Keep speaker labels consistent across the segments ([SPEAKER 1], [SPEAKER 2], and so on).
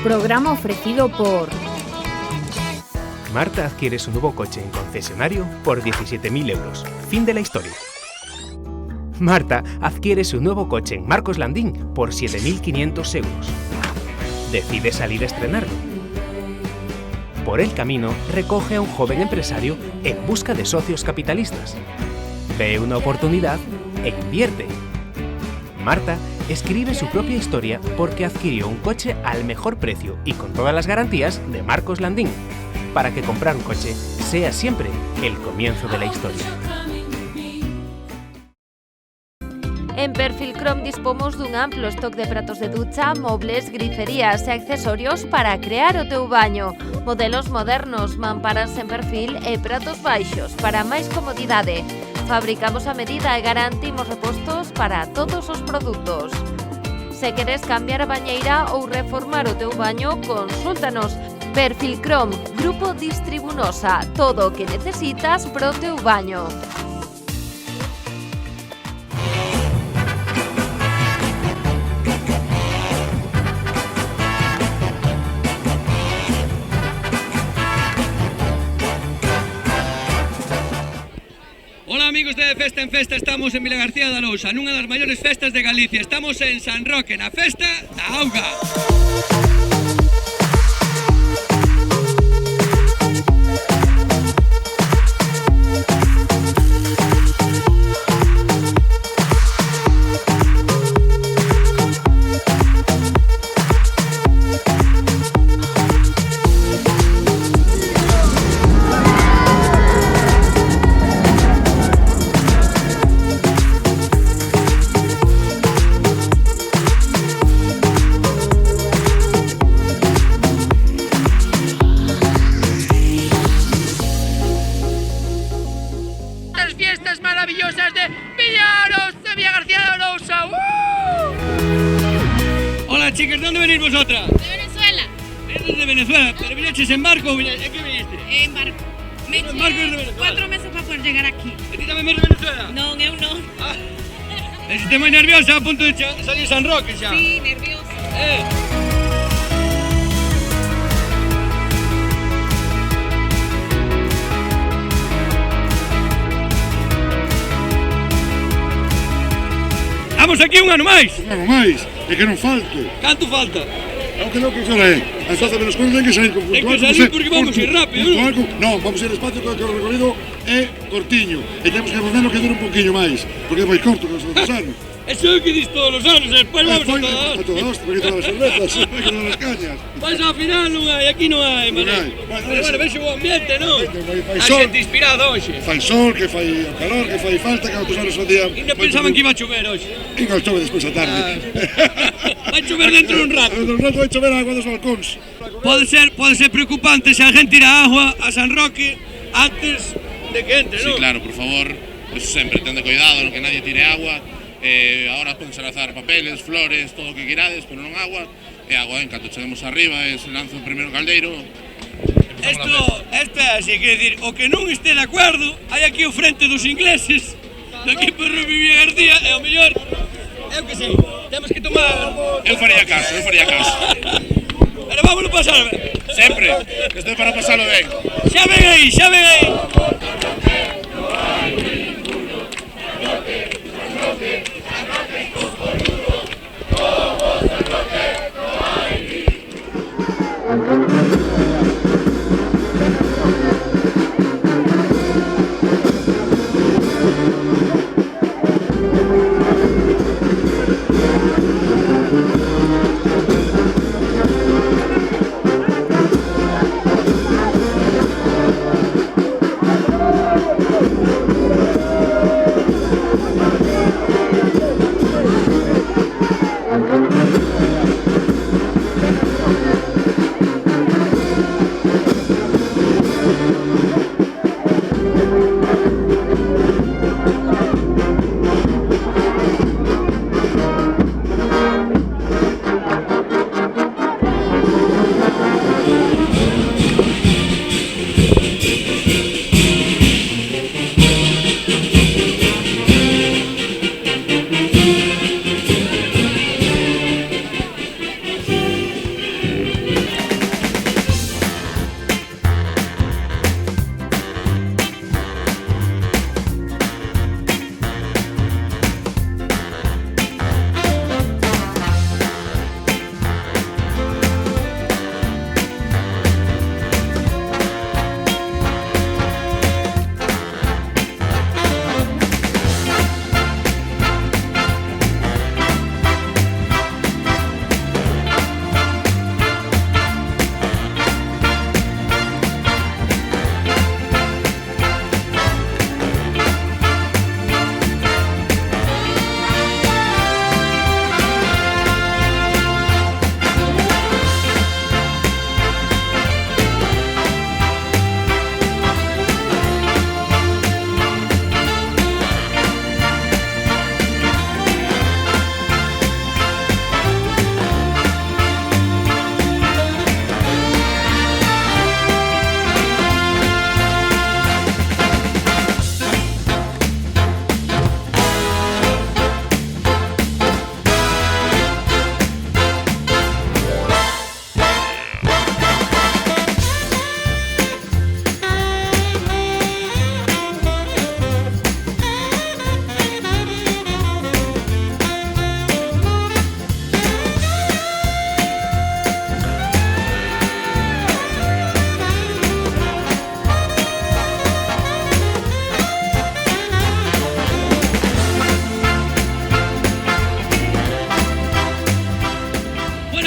[SPEAKER 1] Programa ofrecido por...
[SPEAKER 2] Marta adquiere su nuevo coche en concesionario por 17.000 euros. Fin de la historia. Marta adquiere su nuevo coche en Marcos Landín por 7.500 euros. Decide salir a estrenarlo. Por el camino, recoge a un joven empresario en busca de socios capitalistas. Ve una oportunidad e invierte. Marta escribe su propia historia porque adquirió un coche al mejor precio y con todas las garantías de Marcos Landín, para que comprar un coche sea siempre el comienzo de la historia.
[SPEAKER 3] En Perfilcrom dispomos dun amplo stock de pratos de ducha, mobles, griferías e accesorios para crear o teu baño. Modelos modernos, mamparas en perfil e pratos baixos para máis comodidade. Fabricamos a medida e garantimos repostos para todos os produtos. Se queres cambiar a bañeira ou reformar o teu baño, consúltanos. Perfilcrom, Grupo Distribunosa, todo o que necesitas pro teu baño.
[SPEAKER 4] Hola amigos de Festa en Festa, estamos en Vilagarcía de Arousa, nunha das maiores festas de Galicia. Estamos en San Roque, na festa da auga. Fiestas maravillosas de Villaros, de Villagarcía de Arousa. Hola chicas, ¿de dónde venís vosotras?
[SPEAKER 5] De Venezuela.
[SPEAKER 4] Venís de Venezuela, pero vinieches en barco o ¿en qué viniste?
[SPEAKER 5] En barco. Me
[SPEAKER 4] En barco desde Venezuela.
[SPEAKER 5] 4 meses para poder llegar aquí.
[SPEAKER 4] ¿A ti tamén venís de Venezuela?
[SPEAKER 5] Non, eu non.
[SPEAKER 4] Estou moi nerviosa, a punto de salir San Roque xa.
[SPEAKER 5] Sí, nerviosa.
[SPEAKER 4] Vamos aquí un ano máis.
[SPEAKER 6] Un ano máis, é que non falto.
[SPEAKER 4] Canto falta?
[SPEAKER 6] Aunque non que hora é. As 12 menos cuarto ten que sair con
[SPEAKER 4] Ten que salir porque vamos a ir rápido, non?
[SPEAKER 6] Non, vamos a ir despacio porque o recorrido é cortiño. E temos que facerlo que dure un poquinho máis, porque é moi corto que os outros anos.
[SPEAKER 4] Eso é o que dis todos os anos, despois vamos
[SPEAKER 6] A todas, porque todas as cervezas, porque todas as cañas.
[SPEAKER 4] Pois ao final non hai, aquí non hai, Manuel. Bueno, vexo o ambiente, non?
[SPEAKER 6] Fai
[SPEAKER 4] A
[SPEAKER 6] sol,
[SPEAKER 4] xente inspirada hoxe.
[SPEAKER 6] fai sol, que fai o calor, que fai falta, que outros anos facían.
[SPEAKER 4] Ainda pensaban que iba a chover hoxe.
[SPEAKER 6] Inga chove despois a tarde.
[SPEAKER 4] Vai chover dentro dun rato.
[SPEAKER 6] Dentro dun rato vai chover a agua dos balcóns.
[SPEAKER 4] Pode ser preocupante se a gente tira agua a San Roque antes de que entre,
[SPEAKER 7] Sí,
[SPEAKER 4] non?
[SPEAKER 7] claro, por favor, eso sempre, tende cuidado, que nadie tire agua. Ahora podense lanzar papeles, flores, todo o que querades, pero non agua. E agua, en canto cheguemos arriba, se lanza o primeiro caldeiro.
[SPEAKER 4] Isto é así, quer dicir, o que non este de acordo, hai aquí o frente dos ingleses do equipo de Rugby Villagarcía, e o mellor, eu que sei, temos que tomar...
[SPEAKER 7] Eu faría caso.
[SPEAKER 4] Pero vámonos pasar ben.
[SPEAKER 7] Sempre, que estou para pasalo ben.
[SPEAKER 4] Xa ven aí, xa ven aí.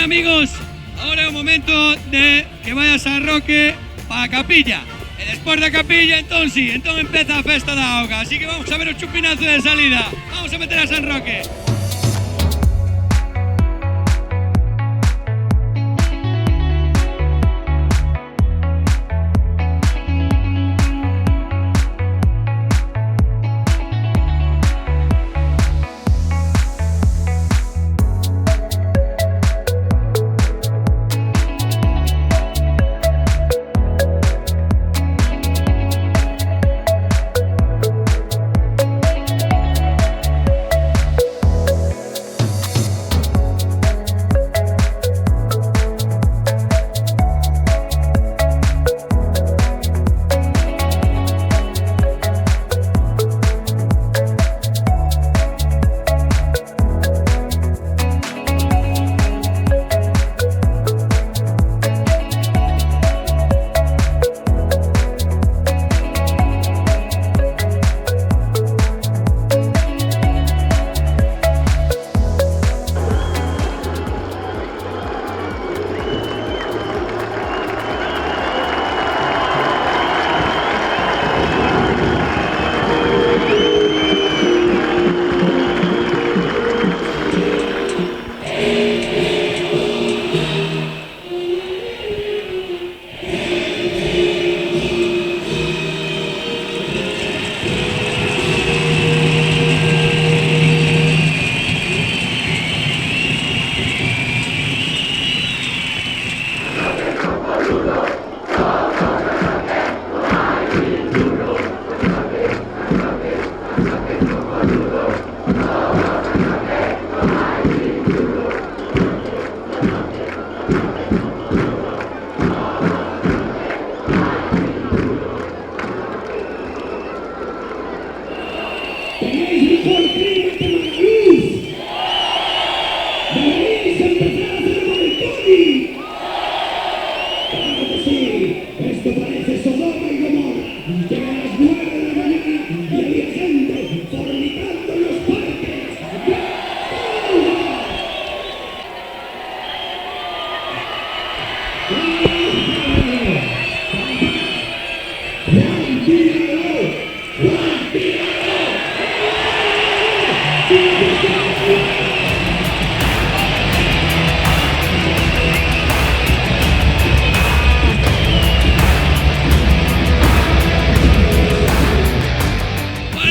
[SPEAKER 4] amigos, ahora é o momento de que vai a San Roque para a capilla. E despois da capilla, entón sí, entón empeza a festa da auga. Así que vamos a ver o chupinazo de salida. Vamos a meter a San Roque.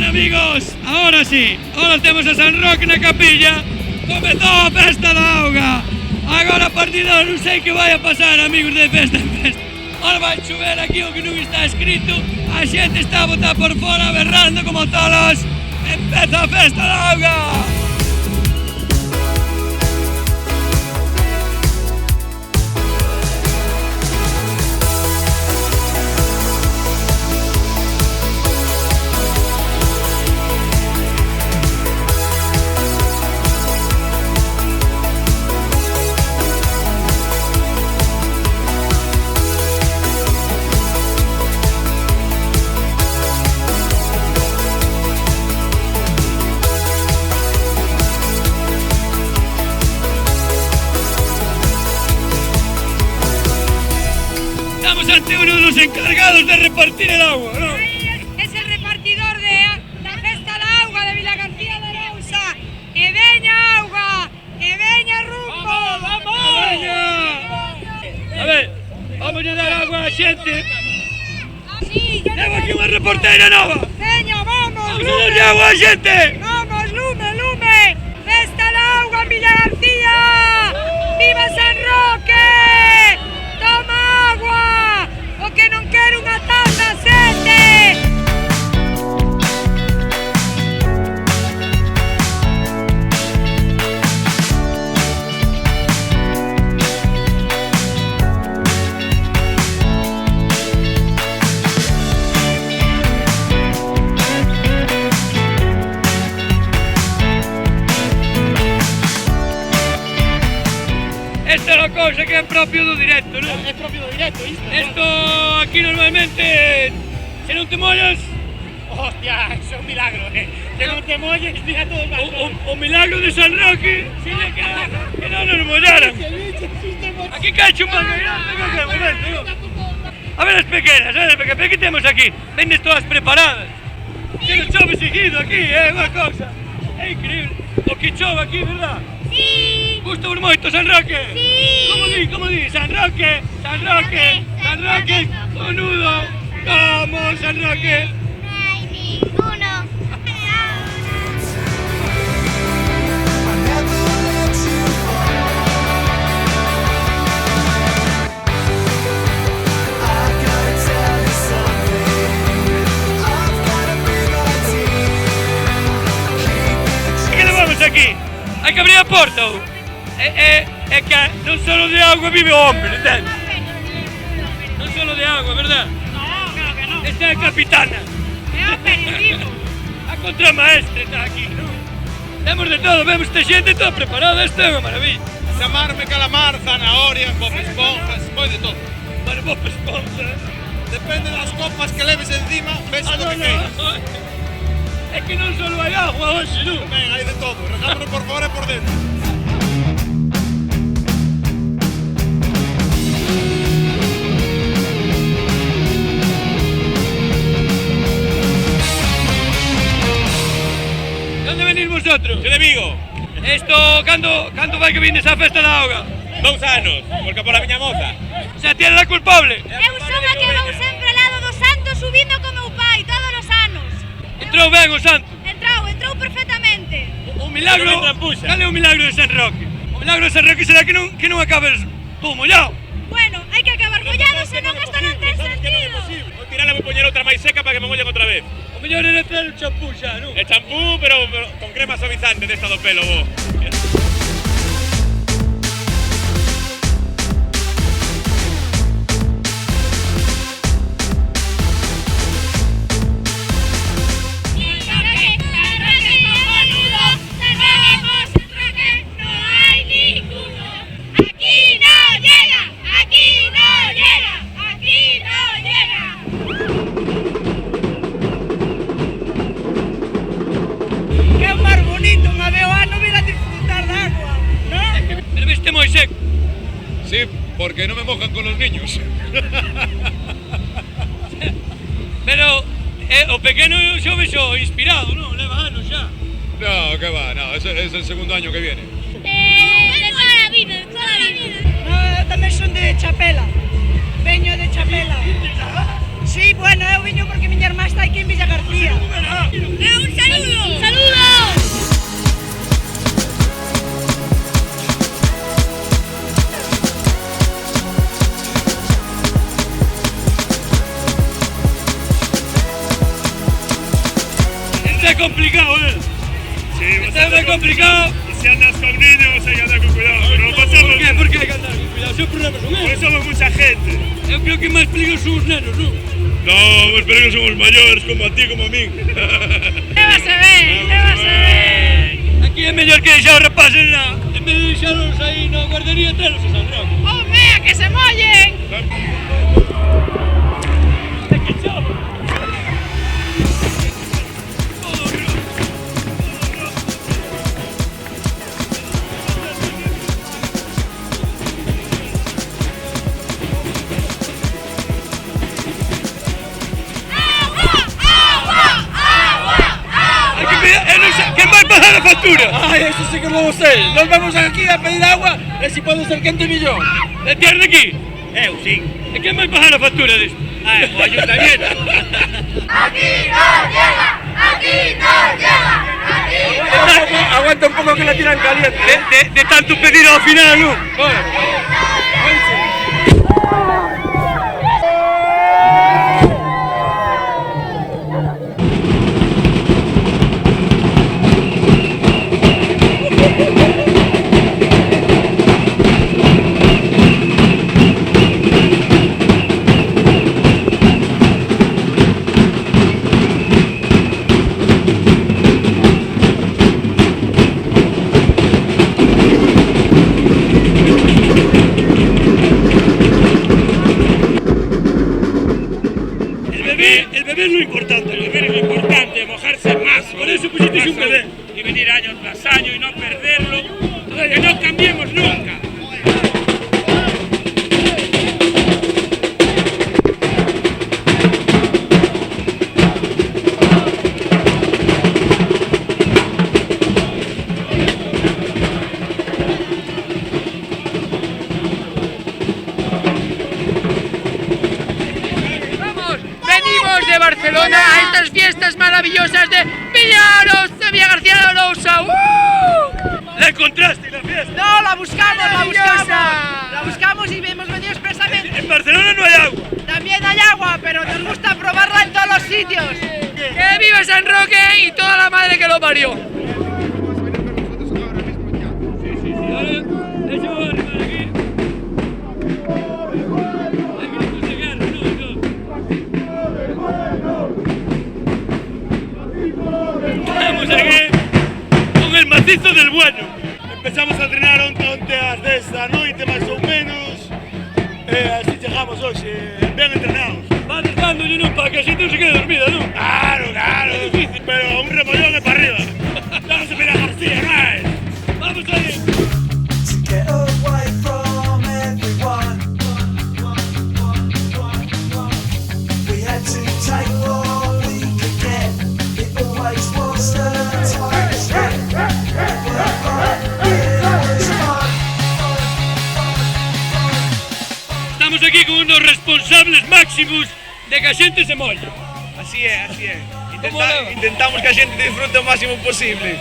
[SPEAKER 4] Amigos, ahora sí, ahora temos a San Roque na capilla. Comezou a festa da auga. Agora a partir de non sei que vai a pasar, amigos, de festa en festa. Ahora vai chover aquí o que non está escrito. A xente está a botar por fora berrando como tolos. Empeza a festa da auga. Ante uno de los encargados de repartir el agua, ¿no?
[SPEAKER 5] Es el repartidor de la festa da auga de Vilagarcía de Arousa. Que veña auga, que veña rumbo.
[SPEAKER 4] ¡Vamos, vamos! A ver, vamos a dar agua a xente.
[SPEAKER 5] Así,
[SPEAKER 4] Tengo aquí unha reporteira nova.
[SPEAKER 5] veña, vamos,
[SPEAKER 4] Vamos a darle agua a xente.
[SPEAKER 5] Vamos, lume, lume. Festa da auga en Vilagarcía. Viva San Roque. Toma agua. O que non quero unha taza, sete.
[SPEAKER 4] Esta é unha cousa que é propio do directo, non?
[SPEAKER 8] É propio do directo isto.
[SPEAKER 4] Esto aquí normalmente, se non te mollas,
[SPEAKER 8] Hostia, eso é un milagro, que non te molles, mira todo el balcón.
[SPEAKER 4] o milagro de San Roque sería que non nos mollaran. Aquí cae chupando, venga, un momento. A ver as pequenas, que temos aquí? Vendes todas preparadas. Que non chove seguido aquí, unha cousa. É increíble. O que chove aquí, verdad?
[SPEAKER 9] Sí.
[SPEAKER 4] Gusto por moito, San Roque?
[SPEAKER 9] Sí.
[SPEAKER 4] Como di? San Roque, conudo. Como, San Roque?
[SPEAKER 9] No hay ninguno.
[SPEAKER 4] Que levamos aquí? Hai que abrir a porta ou? É que non solo de agua vive o hombre, entende? Non solo de agua, verdad?
[SPEAKER 5] No, claro que no.
[SPEAKER 4] Esta é a capitana.
[SPEAKER 5] É o periodismo.
[SPEAKER 4] A contramaestre está aquí, non? Temos de todo, vemos esta xente toda preparada, isto é unha maravilla.
[SPEAKER 7] Chamarme calamar, zanahoria, Bob Esponjas, moi de todo.
[SPEAKER 4] Para Bob Esponja.
[SPEAKER 7] Depende das copas que leves encima, ves lo que queiras.
[SPEAKER 4] É que non solo hai agua hoxe, non?
[SPEAKER 7] Ben, hai de todo, regámonos por fora e por dentro.
[SPEAKER 4] De onde venís vosotros?
[SPEAKER 7] Que de Vigo,
[SPEAKER 4] Esto, cando vai que vindes á festa da auga?
[SPEAKER 7] 2 anos, porque por a miña moza.
[SPEAKER 4] Xa tiene la culpable?
[SPEAKER 9] Eu son a que vou sempre ao lado do santo subindo co meu pai todos os anos.
[SPEAKER 4] Entrou ben o santo.
[SPEAKER 9] Entrou perfectamente.
[SPEAKER 4] O milagro,
[SPEAKER 7] Pero non trampuxa.
[SPEAKER 4] cal é o milagro de San Roque? O milagro de San Roque será que non acabes todo mollado.
[SPEAKER 9] Bueno, hai que acabar mollado, senón isto non ten sentido.
[SPEAKER 7] Vou tirala e vou poñer outra máis seca para que me mollen outra vez.
[SPEAKER 4] O mellor era traer o champú xa, non?
[SPEAKER 7] E champú, pero con crema suavizante desta do pelo, vos.
[SPEAKER 5] Que é o mar bonito, unha vez ao ano vir a disfrutar da agua, non?
[SPEAKER 4] Pero viste moi seco.
[SPEAKER 7] Sí, porque non me mojan con los niños.
[SPEAKER 4] Pero o pequeno xa o vexo inspirado, non? Leva anos xa.
[SPEAKER 7] No, que va, no, es el segundo año que viene.
[SPEAKER 9] De toda a vida, de toda a vida.
[SPEAKER 5] No, eu tamén son de Chapela. Veño de Chapela. Sí, bueno, eu viño porque miña irmá está aquí en Villa García.
[SPEAKER 9] Un saludo. Un saludo.
[SPEAKER 4] Está complicado,
[SPEAKER 7] Sí,
[SPEAKER 4] Está moi complicado.
[SPEAKER 7] Y si andas con niños hay que andar con cuidado, pero pasamos.
[SPEAKER 4] Por qué? Por que hai que andar con cuidado? Se o problema son eles.
[SPEAKER 7] Pues somos mucha gente.
[SPEAKER 4] Eu creo que máis peligrosos son os nenos, non?
[SPEAKER 7] No, pues pero que somos mayores, como a ti, como a mí.
[SPEAKER 5] Llévase ben.
[SPEAKER 4] Aquí é mellor que deixar os rapaces en vez de deixarlos aí na guardería, tralos a San Roque.
[SPEAKER 5] Home, a que se mollen.
[SPEAKER 4] É que chove. ¿Quién va a pagar la factura?
[SPEAKER 8] Ay, eso sí que no lo sé. Nos vamos aquí a pedir agua y si puede ser 15 millones.
[SPEAKER 4] ¿De tierra de aquí?
[SPEAKER 8] Sí.
[SPEAKER 4] ¿Y quién va a pagar la factura de esto?
[SPEAKER 8] O ayuntamiento.
[SPEAKER 9] Aquí no llega.
[SPEAKER 8] Aguanta un poco que la tiran caliente.
[SPEAKER 4] De tanto pedir al final, ¿no? El bebé es lo importante.
[SPEAKER 8] El bebé es lo importante, mojarse más.
[SPEAKER 4] Por eso pusiste un bebé.
[SPEAKER 8] Y venir año tras año y no perderlo. Que no cambiemos nunca.
[SPEAKER 5] Capilla, Sevilla García de Lousa.
[SPEAKER 4] ¿La encontraste la fiesta?
[SPEAKER 5] No, la buscamos y hemos venido expresamente.
[SPEAKER 4] En Barcelona no hay agua.
[SPEAKER 5] También hay agua, pero nos gusta probarla en todos los sitios. ¡Que viva San Roque y toda la madre que lo parió!
[SPEAKER 4] Estamos aquí con el macizo del bueno. Empezamos a entrenar onte ás 10 da noite, máis ou menos. Así chegamos hoxe, ben entrenados. Va desgándolle non para que a xente non se quede dormida, non? Claro, é difícil, pero un remollón é para arriba. Vamos a ver a García, non é? Vamos aí. Estamos aquí con unos responsables máximos de que a xente se molle.
[SPEAKER 8] Así é. Intentamos que a xente disfrute o máximo posible.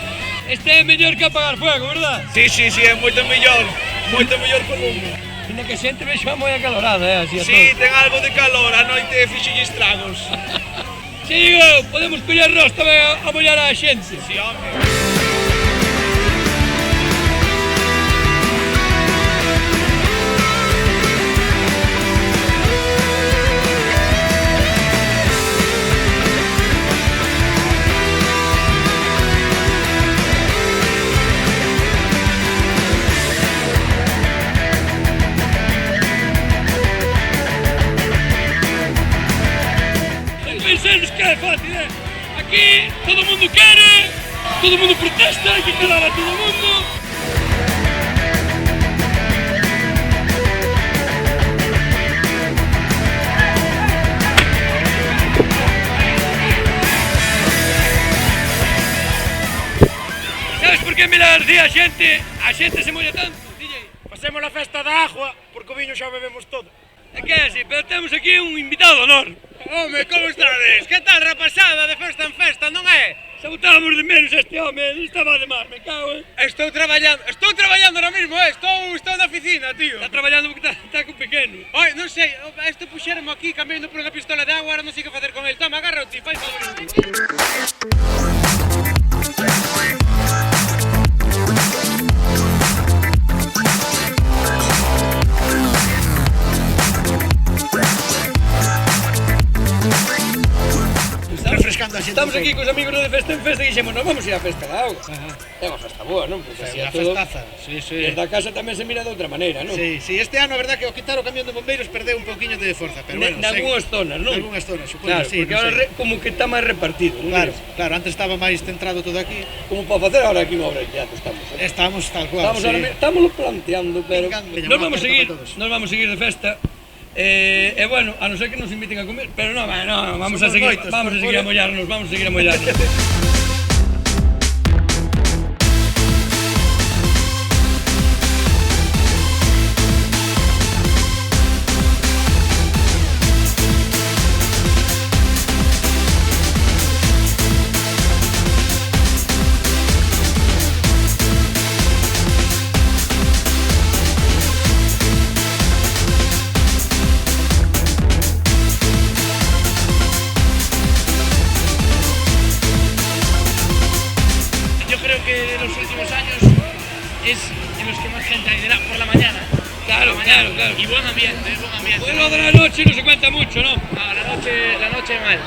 [SPEAKER 4] Este é mellor que apagar fuego, verdad?
[SPEAKER 8] Sí, é moito mellor que o lume.
[SPEAKER 4] Ainda que a xente vexa moi acalorada, así a
[SPEAKER 8] Sí, ten algo de calor, a noite fixolle estragos.
[SPEAKER 4] Chico, podemos coller arroz tamén a mollar a xente.
[SPEAKER 8] Sí, home.
[SPEAKER 4] Pensemos que é fácil, Aquí todo o mundo quere, todo o mundo protesta, hai que calar a todo o mundo. Sabes por que en Vila García a xente se molla tanto, DJ?
[SPEAKER 8] Facemos a festa da agua, porque o viño xa bebemos todo.
[SPEAKER 4] É que é así, pero temos aquí un invitado de honor.
[SPEAKER 8] Home, como estades? Que tal rapazada de festa en festa, non é?
[SPEAKER 4] Sabotábamos de menos a este home, non estaba de mar, me cago,
[SPEAKER 8] Estou traballando ahora mismo, estou na oficina, tío.
[SPEAKER 4] Está traballando porque está con pequeno.
[SPEAKER 8] Oi, non sei, isto puxéramo aquí cambiando por unha pistola de agua, ahora non sei que facer con el. Toma, agarra o ti, fai favor.
[SPEAKER 4] Estamos aquí cos amigos de Festa en Festa e dixemos, nos vamos ir a Festa da Auga. É unha festa boa, non? Porque así a todo,
[SPEAKER 8] festaza, sí.
[SPEAKER 4] Desde a casa tamén se mira de outra maneira, non?
[SPEAKER 8] Sí, este ano a verdad que ao quitar o camión de bombeiros perdeu un pouquiño de forza, pero bueno,
[SPEAKER 4] nalgúas zonas, non?
[SPEAKER 8] Nalgúas zonas, supoño,
[SPEAKER 4] claro,
[SPEAKER 8] sí,
[SPEAKER 4] porque ahora como que está máis repartido, non?
[SPEAKER 8] Claro, antes estaba máis centrado todo aquí.
[SPEAKER 4] Como para facer ahora aquí unha obra de teatro estamos.
[SPEAKER 8] Estamos tal cual,
[SPEAKER 4] Estamos planteando, pero nos vamos a seguir de festa. Bueno, a non ser que nos inviten a comer, pero no, vamos a seguir a mollarnos, Claro.
[SPEAKER 8] Y buen ambiente.
[SPEAKER 4] Bueno, de la noche no se cuenta mucho, ¿no?
[SPEAKER 8] No, la noche mal,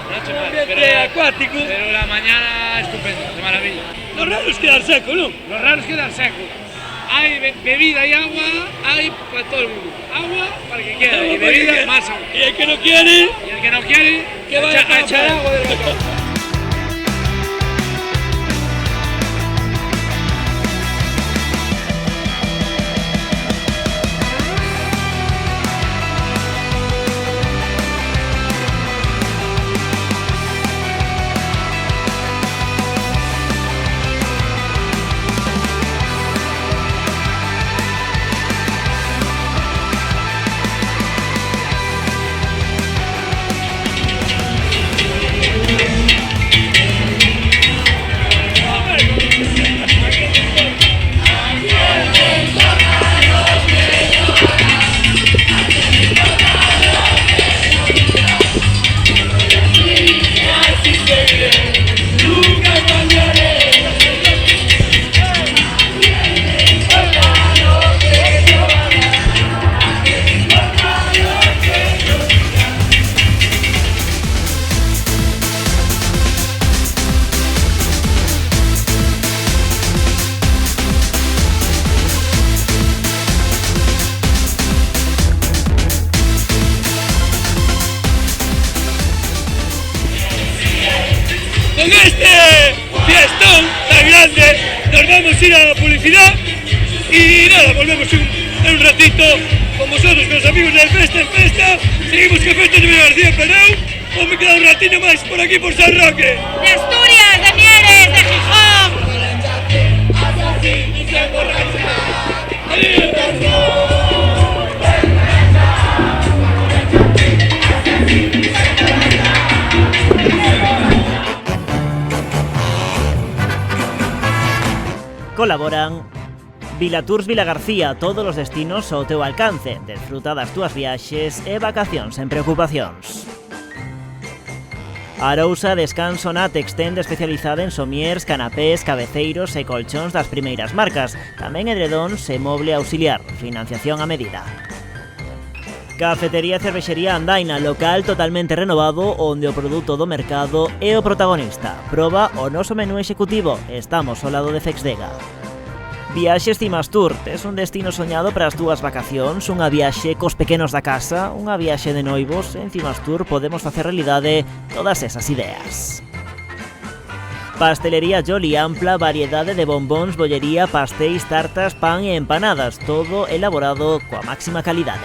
[SPEAKER 4] pero acuático.
[SPEAKER 8] Pero la mañana estupendo, de maravilla.
[SPEAKER 4] Lo raro es quedar seco, ¿no?
[SPEAKER 8] Lo raro es quedar seco. Hay bebida y agua, hay para todo el mundo. Agua para el que quiera y bebida más agua.
[SPEAKER 4] Y el que no quiere,
[SPEAKER 8] que vaya a echar agua del balcón.
[SPEAKER 4] a ir a la publicidad y nada, volvemos en un ratito con vosotros, con los amigos del Festa en Festa. Seguimos que Festa de Villagarcía en Peneu, o me queda un ratito más por aquí por San Roque.
[SPEAKER 9] De Asturias, de Mieres, de Gijón.
[SPEAKER 10] Colaboran Vilatours Vilagarcía, todos os destinos ao teu alcance. Desfruta das túas viaxes e vacacións sen preocupacións. Arousa Descanso Natex, tenda especializada en somiers, canapés, cabeceiros e colchóns das primeiras marcas. Tamén edredóns e moble auxiliar, financiación a medida. Cafetería e cervexería Andaina, local totalmente renovado onde o produto do mercado é o protagonista. Proba o noso menú executivo, estamos ao lado de Fexdega. Viaxes Cimastur, tes un destino soñado para as túas vacacións, unha viaxe cos pequenos da casa, unha viaxe de noivos. En Cimastur podemos facer realidade todas esas ideas. Pastelería Jolly, ampla variedade de bombóns, bollería, pastéis, tartas, pan e empanadas, todo elaborado coa máxima calidade.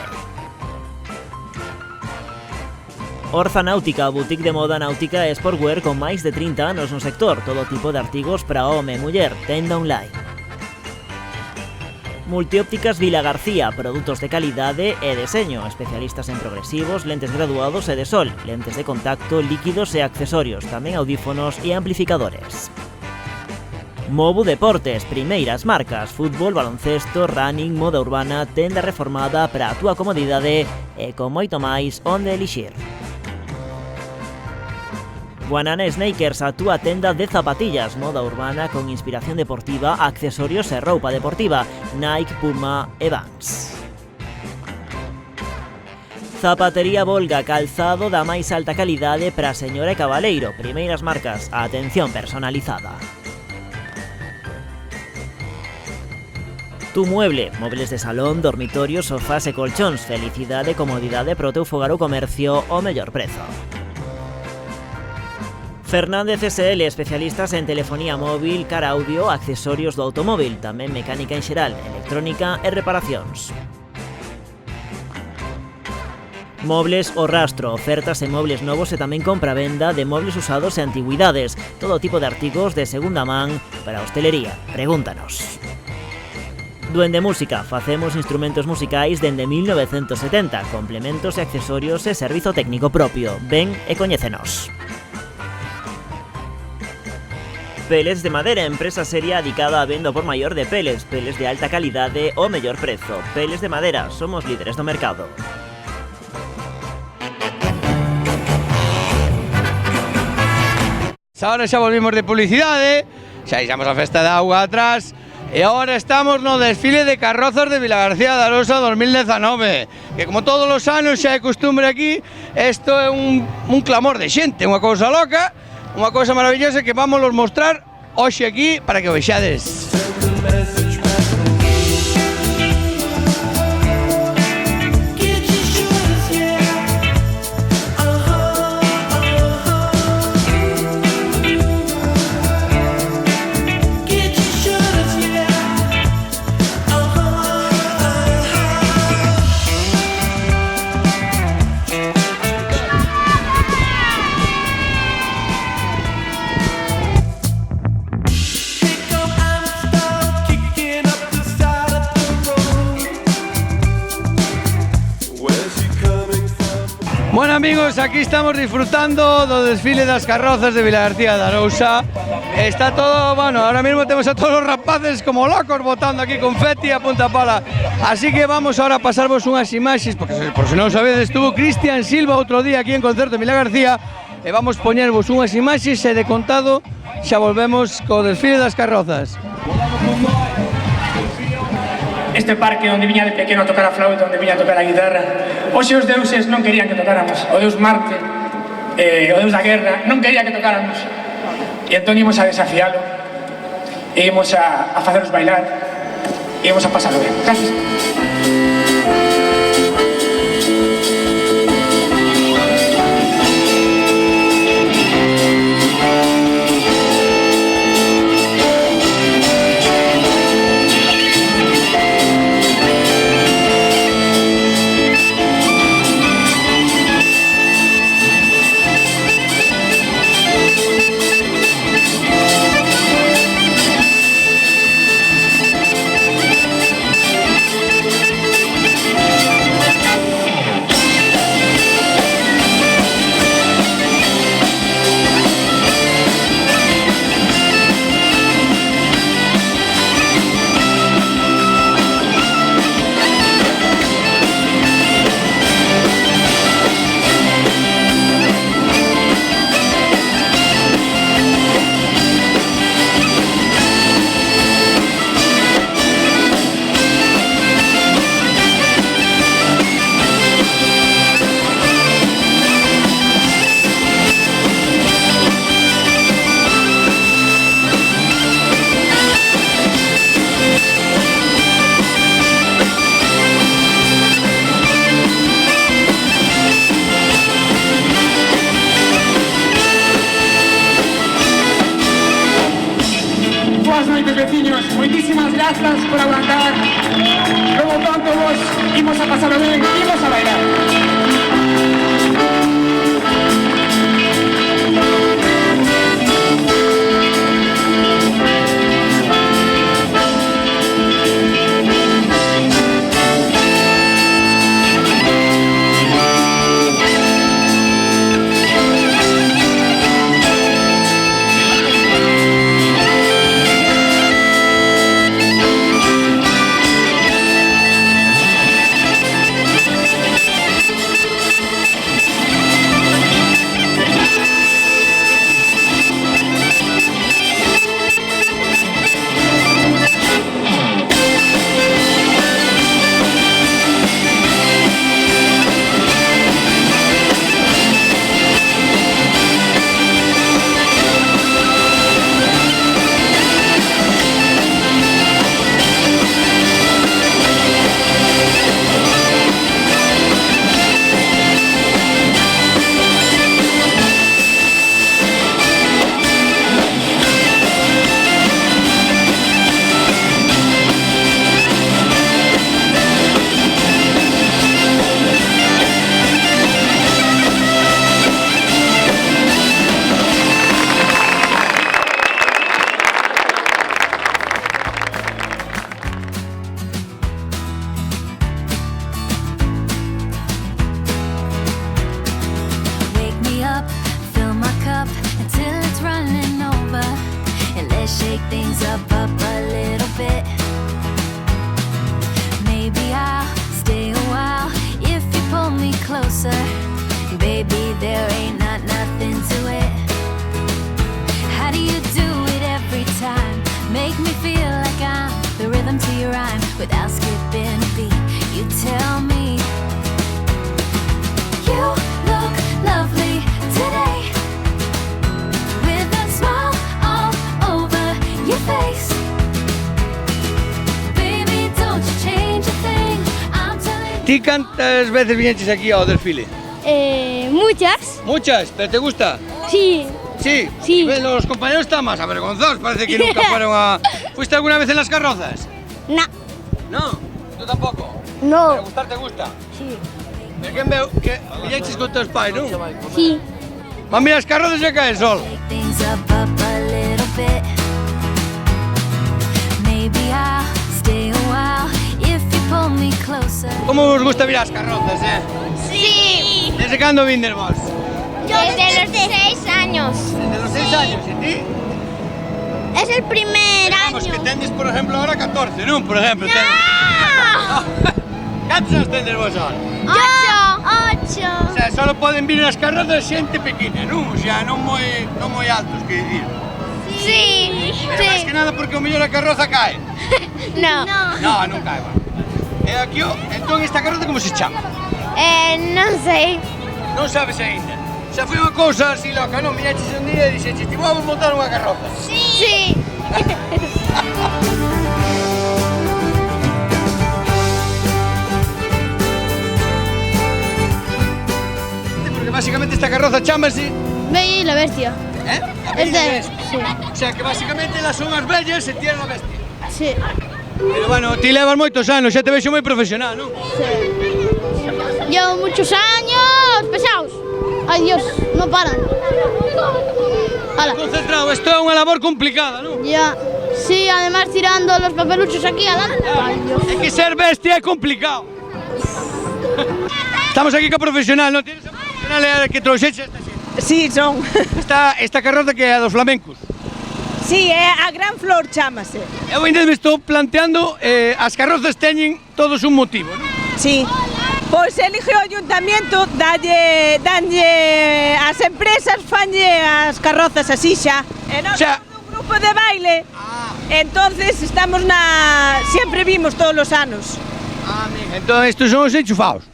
[SPEAKER 10] Orza Náutica, boutique de moda náutica e sportwear con máis de 30 anos no sector, todo tipo de artigos para home e muller, tenda online. Multiópticas Vilagarcía, produtos de calidade e deseño, especialistas en progresivos, lentes graduados e de sol, lentes de contacto, líquidos e accesorios, tamén audífonos e amplificadores. Mobu Deportes, primeiras marcas, fútbol, baloncesto, running, moda urbana, tenda reformada para a túa comodidade e con moito máis onde elixir. Guanana Sneakers, a túa tenda de zapatillas, moda urbana con inspiración deportiva, accesorios e roupa deportiva, Nike, Puma e Vans. Zapatería Volga, calzado da máis alta calidade para señora e cabaleiro, primeiras marcas, a atención personalizada. Tu Mueble, mobles de salón, dormitorios, sofás e colchóns, felicidade e comodidade para o teu fogar ou comercio ao mellor prezo. Fernández SL, especialistas en telefonía móvil, car audio, accesorios do automóvil, tamén mecánica en xeral, electrónica e reparacións. Mobles O Rastro, ofertas en mobles novos e tamén compra-venda de mobles usados e antigüidades, todo tipo de artigos de segunda man para a hostelería. Pregúntanos. Duende Música, facemos instrumentos musicais dende 1970, complementos e accesorios e servizo técnico propio. Ven e coñécenos. Pellets de Madera, empresa seria dedicada a venda por maior de pellets de alta calidade ao mellor prezo. Pellets de Madera, somos líderes do mercado.
[SPEAKER 4] Ahora xa volvimos de publicidade, xa deixamos a festa de auga atrás e agora estamos no desfile de carrozas de Vilagarcía de Arousa 2019, que como todos os anos xa é costumbre aquí, isto é un clamor de xente, unha cousa loca, unha cousa maravillosa que vamos los mostrar hoxe aquí para que o vexades. Bueno amigos, aquí estamos disfrutando do desfile das carrozas de Vilagarcía de Arousa. Está todo, bueno, ahora mismo tenemos a todos los rapaces como locos botando aquí confeti a punta pala. Así que vamos ahora a pasarvos unhas imaxes, porque por si non sabedes, estuvo Cristian Silva outro día aquí en concerto en Vilagarcía e vamos poñervos unhas imaxes e de contado xa volvemos co desfile das carrozas.
[SPEAKER 11] Este parque onde viña de pequeno a tocar a flauta, onde viña a tocar a guitarra. Hoxe os deuses non querían que tocáramos. O deus Marte, o deus da guerra, non quería que tocáramos. E entón ímos a desafialo, e ímos a faceros bailar, e ímos a pasarlo ben. Gracias. Grazas por aguantar. Como pronto vos imos a pasarlo ben, imos a bailar.
[SPEAKER 4] Ti cantas veces viñeches aquí ao desfile?
[SPEAKER 9] Muchas.
[SPEAKER 4] Muchas, pero te gusta?
[SPEAKER 9] Sí.
[SPEAKER 4] Sí.
[SPEAKER 9] Sí.
[SPEAKER 4] Los compañeros están más avergonzados, parece que nunca fueron a... ¿Fuiste alguna vez en las carrozas?
[SPEAKER 9] No.
[SPEAKER 4] No, tú tampoco.
[SPEAKER 9] No.
[SPEAKER 4] Pero gustar te gusta?
[SPEAKER 9] Sí.
[SPEAKER 4] Pero quen veu que viñeches con teus pais, non?
[SPEAKER 9] Sí.
[SPEAKER 4] Van mira as carrozas e cae el sol. Como vos gusta vir as carrozas,
[SPEAKER 9] Sí.
[SPEAKER 4] Desde cando vindes vos?
[SPEAKER 9] Yo desde los 6 años.
[SPEAKER 4] Desde los 6 años, e ti?
[SPEAKER 9] Es el primer
[SPEAKER 4] Digamos que tendes, por ejemplo, ahora 14, non? Por ejemplo, Cantos anos tendes vos ahora?
[SPEAKER 9] 8.
[SPEAKER 4] O sea, solo poden vir as carrozas xente pequena, non? O sea, non moi altos, que dicir.
[SPEAKER 9] Sí.
[SPEAKER 4] Pero máis que nada porque o mellor a carroza cae.
[SPEAKER 9] No.
[SPEAKER 4] No, non cae, bueno. E aquí, entón, esta carroza como se chama?
[SPEAKER 9] No sé.
[SPEAKER 4] Non sabes ainda. O sea, foi unha cousa así loca, non? Miraches un día e dixeches, ti vamos montar unha carroza.
[SPEAKER 9] Sí.
[SPEAKER 4] Porque básicamente esta carroza chámase...
[SPEAKER 9] Bella y la bestia.
[SPEAKER 4] A
[SPEAKER 9] Es
[SPEAKER 4] Bella
[SPEAKER 9] de...
[SPEAKER 4] Bestia.
[SPEAKER 9] Sí.
[SPEAKER 4] O sea, que básicamente elas son as bellas e ti eres a bestia.
[SPEAKER 9] Sí.
[SPEAKER 4] Pero bueno, ti levas moitos anos, xa te vexo moi profesional, non?
[SPEAKER 9] Llevo muchos años pesados. Ay Dios, no paran.
[SPEAKER 4] Concentrado, esto é unha labor complicada, non?
[SPEAKER 9] Ya. Sí, además tirando los papeluchos aquí adelante. Ay Dios.
[SPEAKER 4] É que ser bestia é complicado. Estamos aquí co profesional, non? Tienes a profesional que trouxeche esta xente?
[SPEAKER 12] Sí, son.
[SPEAKER 4] Esta carroza que é a dos flamencos.
[SPEAKER 12] Sí, é a Gran Flor chamase.
[SPEAKER 4] Eu ainda me estou planteando, as carrozas teñen todos un motivo, non?
[SPEAKER 12] Sí. Pois elige o ayuntamiento, danlle as empresas fanlle as carrozas así xa. E nós somos un grupo de baile. Entonces estamos sempre vimos todos os anos.
[SPEAKER 4] Amiga, entón estos son os enchufados.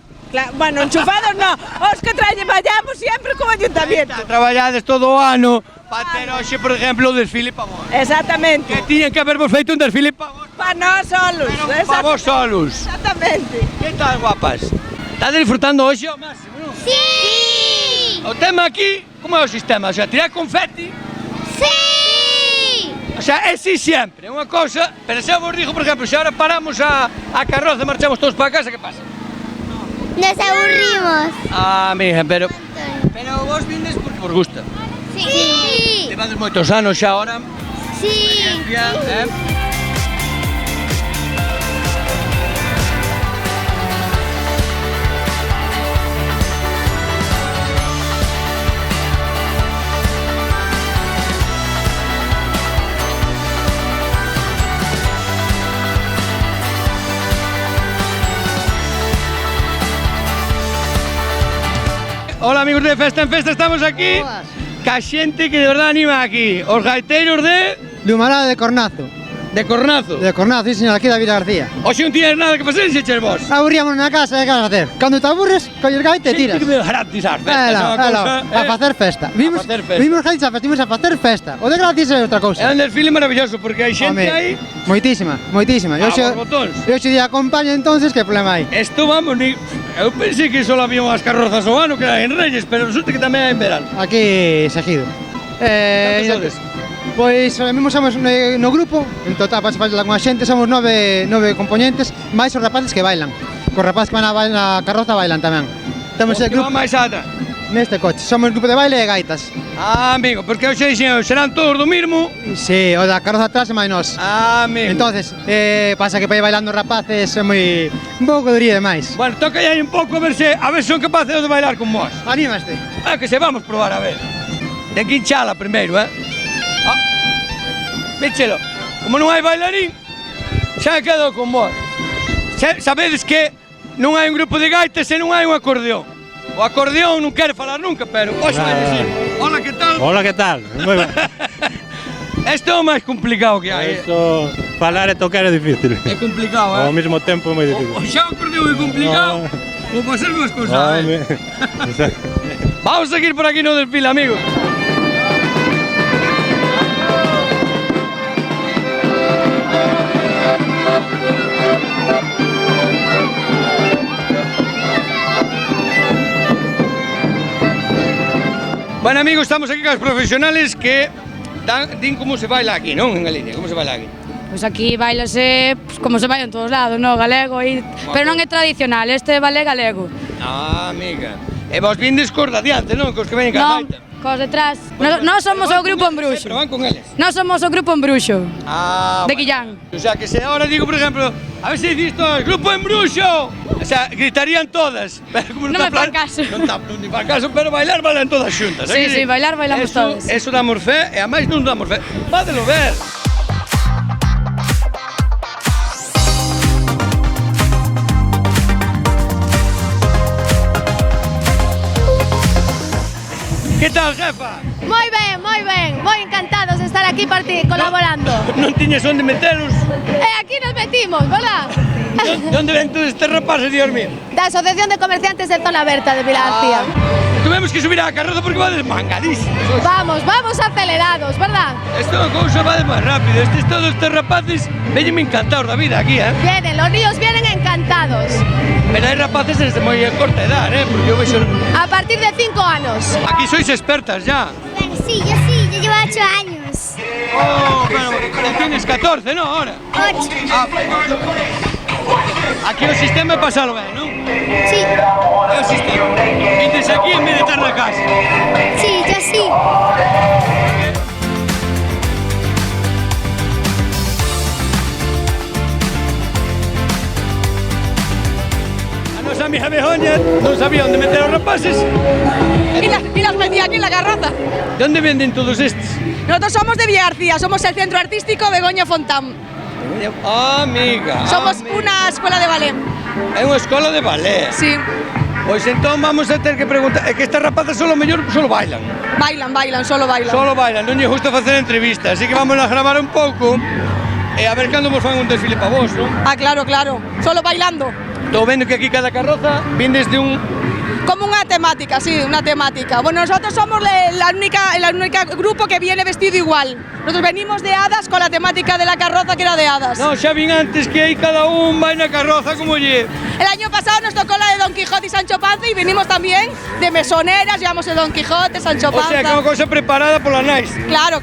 [SPEAKER 12] Bueno, enchufados no, os que traballamos sempre co ayuntamiento.
[SPEAKER 4] Traballades todo o ano para ter hoxe, por exemplo, o desfile para vos.
[SPEAKER 12] Exactamente.
[SPEAKER 4] Que tiñan que habervos feito un desfile para vos.
[SPEAKER 12] Para nós solos.
[SPEAKER 4] Para vos solos.
[SPEAKER 12] Exactamente.
[SPEAKER 4] Que tal, guapas? Estás disfrutando hoxe ao máximo, non?
[SPEAKER 9] Sí.
[SPEAKER 4] O tema aquí, como é o sistema? O sea, tirar confeti?
[SPEAKER 9] Sí.
[SPEAKER 4] O sea, é si sempre, é unha cousa, pero xa vos digo, por exemplo, xa ahora paramos a carroza e marchamos todos para casa, que pasa?
[SPEAKER 9] Nos aburrimos.
[SPEAKER 4] Ah, mija, pero vos vindes porque vos gusta.
[SPEAKER 9] Sí.
[SPEAKER 4] Levades moitos anos xa ahora.
[SPEAKER 9] Sí.
[SPEAKER 4] Hola amigos de Festa en Festa, estamos aquí ca xente que de verdade anima aquí. Os gaiteiros de
[SPEAKER 13] Humarada de Cornazo.
[SPEAKER 4] De Cornazo?
[SPEAKER 13] De Cornazo, sí señor, aquí David García.
[SPEAKER 4] Oxe non tienes nada que facer se eches vos.
[SPEAKER 13] Aburríamos na casa, que vas a hacer? Cando te aburres, colles gaita e tiras.
[SPEAKER 4] Sempre que gratis as festas,
[SPEAKER 13] a facer festa. Vimos gaitas a festa, vimos a facer festa. O de gratis é outra cousa.
[SPEAKER 4] É un desfile maravilloso, porque hai xente aí...
[SPEAKER 13] Moitísima. Eu xe día acompaña entonces, que problema hai?
[SPEAKER 4] Esto vamos, eu pensei que só había unhas carrozas o ano que eran en Reyes, pero resulta que tamén hai en verano.
[SPEAKER 13] Aquí, seguido.
[SPEAKER 4] Cantos sodes?
[SPEAKER 13] Pois, mesmo somos no grupo, en total, para falar con a xente, somos 9 componentes, máis os rapaces que bailan. Os rapaces que van a carroza bailan tamén.
[SPEAKER 4] Temos el grupo máis ata?
[SPEAKER 13] Neste coche, somos grupo de baile e gaitas.
[SPEAKER 4] Ah, amigo, porque eu sei, serán todos do mismo?
[SPEAKER 13] Sí, o da carroza atrás e máis nós.
[SPEAKER 4] Ah, amigo.
[SPEAKER 13] Entonces, pasa que para ir bailando os rapaces é moi... un pouco diría demais.
[SPEAKER 4] Bueno, toca aí un pouco a ver son capaces de bailar con vos.
[SPEAKER 13] Anímaste.
[SPEAKER 4] Que se vamos probar a ver. Ten que hinchala primeiro, Víchelo, como non hai bailarín, xa quedo con vos. Sabedes que non hai un grupo de gaitas e non hai un acordeón. O acordeón non quere falar nunca, pero hoxe vai dicir. Hola, que tal?
[SPEAKER 14] Hola, que tal? Moi ben.
[SPEAKER 4] Isto é o máis complicado que hai.
[SPEAKER 14] Isto, falar e tocar é difícil.
[SPEAKER 4] É complicado,
[SPEAKER 14] Ao mesmo tempo é moi difícil.
[SPEAKER 4] Xa o acordeón é complicado, vou facer dúas cousas. Vamos a seguir por aquí no desfile, amigos. Bueno, amigos, estamos aquí con os profesionales que din como se baila aquí, non? En Galicia, como se baila aquí?
[SPEAKER 15] Pois aquí bailase como se baila en todos lados, non? Galego, pero non é tradicional, este vale galego.
[SPEAKER 4] Ah, amiga. E vos vindes cos de adiante, non? Cos que veñen ca gaita.
[SPEAKER 15] Cos detrás. Nós somos o grupo Embruxo.
[SPEAKER 4] Pero van con eles.
[SPEAKER 15] Nós somos o grupo Embruxo.
[SPEAKER 4] Ah,
[SPEAKER 15] de Quillán.
[SPEAKER 4] O sea, que se ahora digo, por ejemplo, a ver se dices todo, grupo Embruxo. O sea, gritarían todas. Pero como
[SPEAKER 15] non me fan caso.
[SPEAKER 4] Non me fan caso, pero bailar bailan todas xuntas.
[SPEAKER 15] Sí, bailar bailamos todos.
[SPEAKER 4] Eso damos fe, e a máis non damos fe. Vádelo ver. Que tal, jefa?
[SPEAKER 9] Moi ben, moi encantados de estar aquí colaborando.
[SPEAKER 4] Non tiñes onde meteros?
[SPEAKER 9] Aquí nos metimos, ¿verdad?
[SPEAKER 4] Onde ven todos estes rapaces, Dios mío?
[SPEAKER 9] Da Asociación de Comerciantes de Zona Berta de Vila García.
[SPEAKER 4] Tuvemos que subir a carroza porque va desmangadísimos.
[SPEAKER 9] Vamos acelerados, ¿verdad?
[SPEAKER 4] Esta cousa va de máis rápido. Todos estes rapaces veñenme encantados da vida aquí,
[SPEAKER 9] Vienen, los niños vienen encantados.
[SPEAKER 4] Pero hai rapaces desde moi corta edad, porque eu vexo...
[SPEAKER 9] A partir de 5 anos.
[SPEAKER 4] Aquí sois expertas ya.
[SPEAKER 9] Bueno, sí, yo llevo 8 años.
[SPEAKER 4] Oh, pero tienes 14, ¿no? Ahora.
[SPEAKER 9] 8.
[SPEAKER 4] Ah, aquí o sistema é pasalo ben, non?
[SPEAKER 9] Sí.
[SPEAKER 4] É o sistema. Vindes aquí en vez de estar na casa.
[SPEAKER 9] Sí, yo sí.
[SPEAKER 4] A mi Begoña non sabía onde meter os rapaces.
[SPEAKER 12] Y las metía aquí en la carroza.
[SPEAKER 4] ¿De dónde venden todos estos?
[SPEAKER 12] Nosotros somos de Villa García, somos el centro artístico Begoña Fontán.
[SPEAKER 4] Ah, amiga.
[SPEAKER 12] Somos una escuela de ballet.
[SPEAKER 4] É unha escola de ballet?
[SPEAKER 12] Sí.
[SPEAKER 4] Pois entón vamos a ter que preguntar, é que estas rapazas solo bailan.
[SPEAKER 12] Bailan, solo bailan.
[SPEAKER 4] Solo bailan, non lle gusta facer entrevistas, así que vamos a gravar un pouco e a ver cando vos fan un desfile para vos, non?
[SPEAKER 12] Ah, claro, solo bailando.
[SPEAKER 4] Estou vendo que aquí cada carroza vindes de un...
[SPEAKER 12] Como una temática, sí, una temática. Bueno, nosotros somos la única grupo que viene vestido igual. Nosotros venimos de hadas con la temática de la carroza que era de hadas.
[SPEAKER 4] No, xa vin antes que aí cada un vai na carroza como lle...
[SPEAKER 12] El año pasado nos tocó la de Don Quijote y Sancho Panza y vinimos también de mesoneras, llevamos el Don Quijote, Sancho Panza...
[SPEAKER 4] O sea, que é unha cosa preparada pola nais.
[SPEAKER 12] Claro.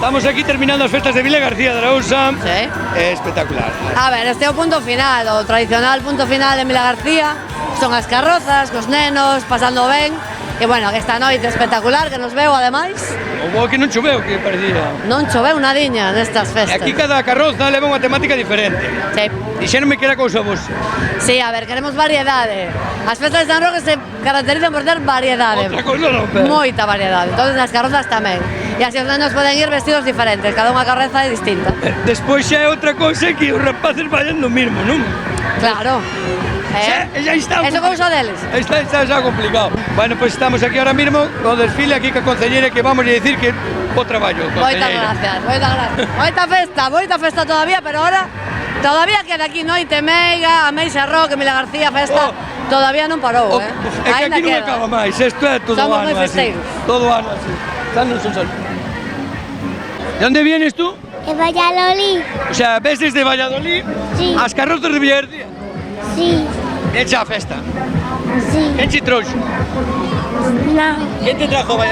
[SPEAKER 4] Estamos aquí terminando as festas de Vila García de Arousa.
[SPEAKER 16] Sí.
[SPEAKER 4] É espectacular.
[SPEAKER 16] A ver, este é o punto final, o tradicional punto final de Vila García. Son as carrozas, cos nenos, pasando ben. E bueno, esta noite espectacular que nos veo ademais.
[SPEAKER 4] O bo que non choveu, que parecía.
[SPEAKER 16] Non choveu nadiña nestas festas.
[SPEAKER 4] E aquí cada carroza leva unha temática diferente.
[SPEAKER 16] Sí.
[SPEAKER 4] Dixéronme que era cousa vos.
[SPEAKER 16] Sí, a ver, queremos variedade. As festas de San Roque se caracterizan por ter variedade.
[SPEAKER 4] Outra cousa non, pero...
[SPEAKER 16] Moita variedade. Entonces as carrozas tamén. E así os nenos poden ir vestidos diferentes, cada unha carroza é distinta.
[SPEAKER 4] Despois xa é outra cousa que os rapaces vayan no mismo, non?
[SPEAKER 16] Claro.
[SPEAKER 4] Xa está.
[SPEAKER 16] Eso cousa deles.
[SPEAKER 4] Está xa complicado. Bueno, pois estamos aquí ahora mismo co desfile aquí ca concelleira que vamos a decir que bo traballo,
[SPEAKER 16] Moitas gracias, moitas gracias. Moita festa todavía, pero ahora todavía queda aquí noite meiga, a Meixa Roque, Vila García, festa, todavía non parou,
[SPEAKER 4] É que aquí non acaba máis, isto é todo
[SPEAKER 16] Somos
[SPEAKER 4] ano
[SPEAKER 16] moi
[SPEAKER 4] así.
[SPEAKER 16] festeiros.
[SPEAKER 4] Todo ano así. Danos un saludo. ¿De dónde vienes tú?
[SPEAKER 17] De Valladolid.
[SPEAKER 4] O sea, ves desde Valladolid
[SPEAKER 17] Sí.
[SPEAKER 4] as carrozas de Vila García.
[SPEAKER 17] Sí.
[SPEAKER 4] Echa a festa.
[SPEAKER 17] Sí.
[SPEAKER 4] Quen te trouxo?
[SPEAKER 17] No.
[SPEAKER 4] Quen te trajo aquí?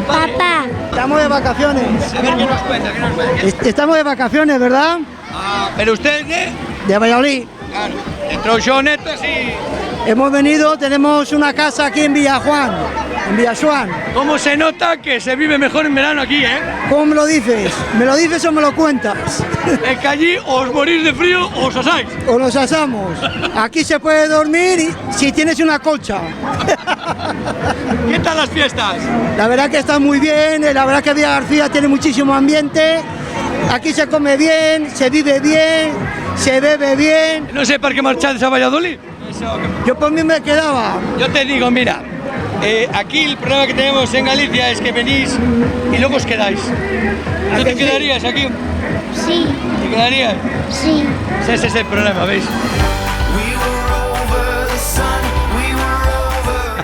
[SPEAKER 17] Papá.
[SPEAKER 18] Estamos de vacaciones.
[SPEAKER 4] A ver, ¿qué nos cuenta? ¿Qué nos cuenta?
[SPEAKER 18] Estamos de vacaciones, ¿verdad?
[SPEAKER 4] Ah, pero usted
[SPEAKER 18] De Valladolid.
[SPEAKER 4] Claro. El trouxo neto así.
[SPEAKER 18] Hemos venido, tenemos una casa aquí en Villajuan, en Villasuán.
[SPEAKER 4] ¿Cómo se nota que se vive mejor en verano aquí, eh?
[SPEAKER 18] ¿Cómo me lo dices? ¿Me lo dices o me lo cuentas?
[SPEAKER 4] Es que allí os morís de frío o os asáis.
[SPEAKER 18] O nos asamos. Aquí se puede dormir si tienes una colcha.
[SPEAKER 4] ¿Qué tal las fiestas?
[SPEAKER 18] La verdad que está muy bien, la verdad que Villa García tiene muchísimo ambiente. Aquí se come bien, se vive bien, se bebe bien.
[SPEAKER 4] No sé para qué marcháis a Valladolid.
[SPEAKER 18] Yo por mí me quedaba.
[SPEAKER 4] Yo te digo, mira, aquí el problema que tenemos en Galicia es que venís y luego os quedáis. ¿Tú te quedarías aquí?
[SPEAKER 17] Sí.
[SPEAKER 4] ¿Te quedarías?
[SPEAKER 17] Sí.
[SPEAKER 4] Ese es el problema, ¿veis?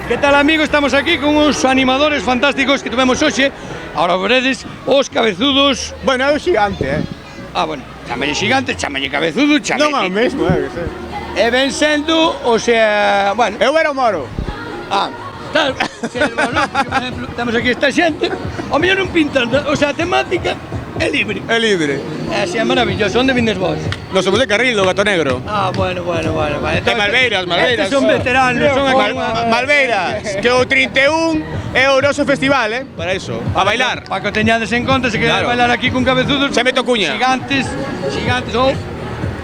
[SPEAKER 4] ¿Qué tal, amigos? Estamos aquí con unos animadores fantásticos que tuvimos hoxe. Ahora veredes os cabezudos.
[SPEAKER 19] Bueno, é o xigante,
[SPEAKER 4] Ah, bueno, chamalle xigante, chamalle cabezudo, chamalle...
[SPEAKER 19] Non é o mesmo, que sei.
[SPEAKER 4] E ven sendo, o sea, bueno...
[SPEAKER 19] Eu era o moro.
[SPEAKER 4] Ah, claro, bueno, porque, por exemplo, temos aquí esta xente, o mellor non pintan, o sea, a temática é libre.
[SPEAKER 19] É libre.
[SPEAKER 4] É así, é maravilloso. Onde vindes vos?
[SPEAKER 19] Nos somos de Carril, do Gato Negro.
[SPEAKER 4] Ah, bueno. Vale.
[SPEAKER 19] De Malveiras.
[SPEAKER 4] Estes son veteranos, son aquí...
[SPEAKER 19] Malveiras, que o 31 é o noso festival, para eso, a bailar.
[SPEAKER 4] Para que o teñades en conta, se queredes bailar aquí con cabezudos...
[SPEAKER 19] Se meto cuña.
[SPEAKER 4] Gigantes,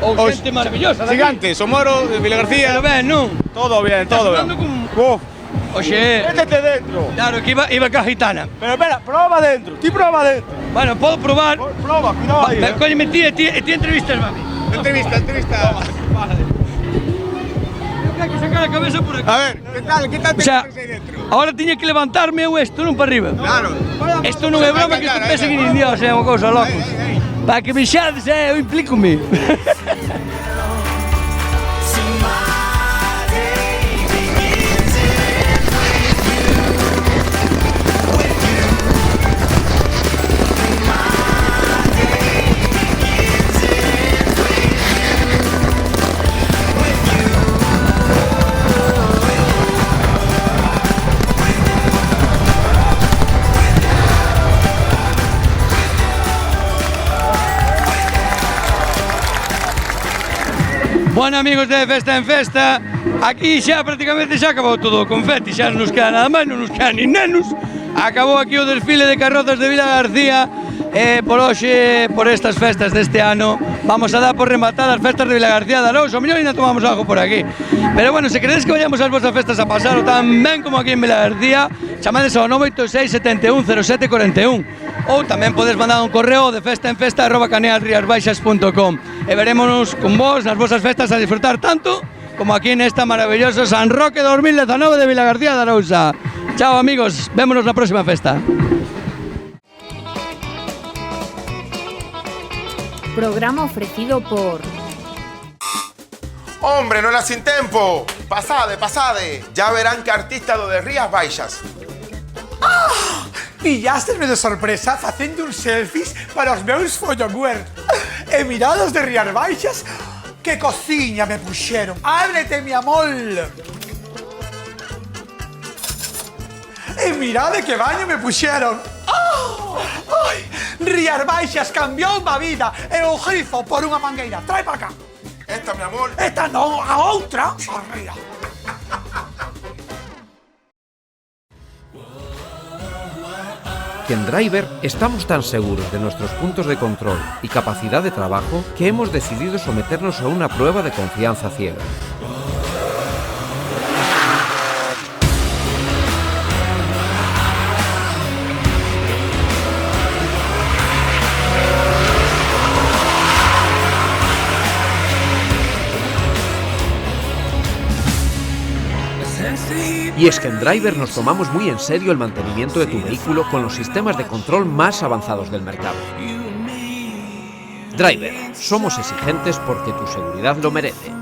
[SPEAKER 4] ou xente maravillosa.
[SPEAKER 19] Gigantes, o Moro, de Vila García.
[SPEAKER 4] Pero ben, non?
[SPEAKER 19] Todo bien.
[SPEAKER 4] Oxe,
[SPEAKER 19] métete dentro.
[SPEAKER 4] Claro, que iba ca gitana.
[SPEAKER 19] Pero espera, proba dentro, ti proba dentro.
[SPEAKER 4] Bueno, podo probar.
[SPEAKER 19] Proba, cuidado aí.
[SPEAKER 4] Cólleme ti e ti entrevistas, mami.
[SPEAKER 19] Entrevista.
[SPEAKER 4] Hay que sacar a cabeza por aquí.
[SPEAKER 19] A ver, ¿qué tal
[SPEAKER 4] o sea, ahora tiña que levantarme eu isto, non para arriba.
[SPEAKER 19] Claro.
[SPEAKER 4] Isto non é broma, que isto pesa que nin Dios, é unha cousa loco. Para que me xades, eu implíco-me. Bueno, amigos de Festa en Festa, aquí xa prácticamente xa acabou todo o confeti, xa non nos queda nada máis, non nos queda nin nenos. Acabou aquí o desfile de carrozas de Vila García e por hoxe, por estas festas deste ano, vamos a dar por rematar as festas de Vila García de Arousa. O mellor ainda tomamos algo por aquí. Pero bueno, se queredes que vayamos ás vosas festas a pasar tan ben como aquí en Vila García, chamades ao 986 71 07 41. Ou tamén podes mandar un correo de festaenfesta@canealriasbaixas.com e verémonos con vos nas vosas festas a disfrutar tanto como aquí nesta maravilloso San Roque 2019 de Vila García de Arousa. Chao, amigos, vémonos na próxima festa.
[SPEAKER 1] Programa ofrecido por...
[SPEAKER 20] Hombre, non era sin tempo. Pasade. Ya verán que artista do de Rías Baixas.
[SPEAKER 21] Pillástesme de sorpresa facendo uns selfies para os meus folloguers. E mirados de Rías Baixas, que cociña me puxeron. Ábrete, mi amor. E mirade que baño me puxeron. Rías Baixas cambiou a vida e o grifo por unha mangueira. Trae para cá.
[SPEAKER 20] Esta, mi amor.
[SPEAKER 21] Esta non, a outra. Arriba.
[SPEAKER 2] Que en Driver estamos tan seguros de nuestros puntos de control y capacidad de trabajo que hemos decidido someternos a una prueba de confianza ciega. Y es que en Driver nos tomamos muy en serio el mantenimiento de tu vehículo con los sistemas de control más avanzados del mercado. Driver, somos exigentes porque tu seguridad lo merece.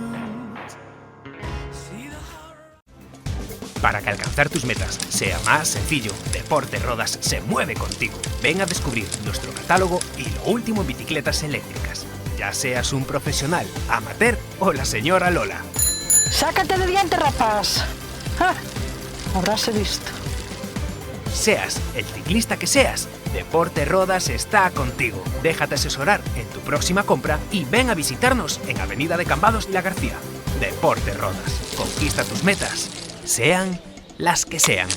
[SPEAKER 22] Para que alcanzar tus metas sea más sencillo, Deporte Rodas se mueve contigo. Ven a descubrir nuestro catálogo y lo último en bicicletas eléctricas. Ya seas un profesional, amateur o la señora Lola.
[SPEAKER 23] Sácate de diante, rapaz. Habráse visto.
[SPEAKER 22] Seas el ciclista que seas, Deporte Rodas está contigo. Déjate asesorar en tu próxima compra y ven a visitarnos en Avenida de Cambados La García. Deporte Rodas. Conquista tus metas, sean las que sean.